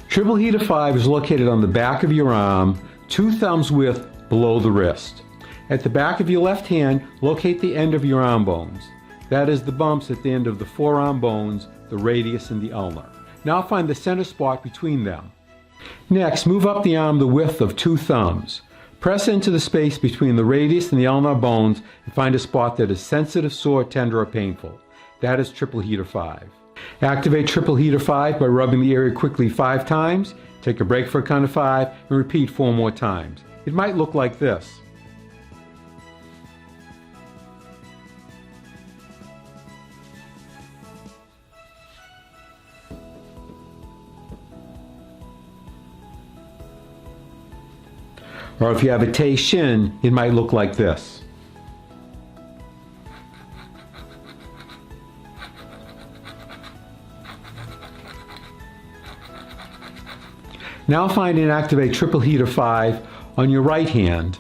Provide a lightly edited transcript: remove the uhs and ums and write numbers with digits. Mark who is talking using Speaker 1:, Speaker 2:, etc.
Speaker 1: Triple heater 5 is located on the back of your arm, 2 thumbs width below the wrist. At the back of your left hand, locate the end of your arm bones. That is the bumps at the end of the forearm bones, the radius and the ulnar. Now find the center spot between them. Next, move up the arm the width of 2 thumbs. Press into the space between the radius and the ulnar bones and find a spot that is sensitive, sore, tender, or painful. That is triple heater 5. Activate triple heater 5 by rubbing the area quickly 5 times, take a break for a count of 5, and repeat 4 more times. It might look like this. Or if you have a Tei Shin, it might look like this. Now find and activate triple heater 5 on your right hand.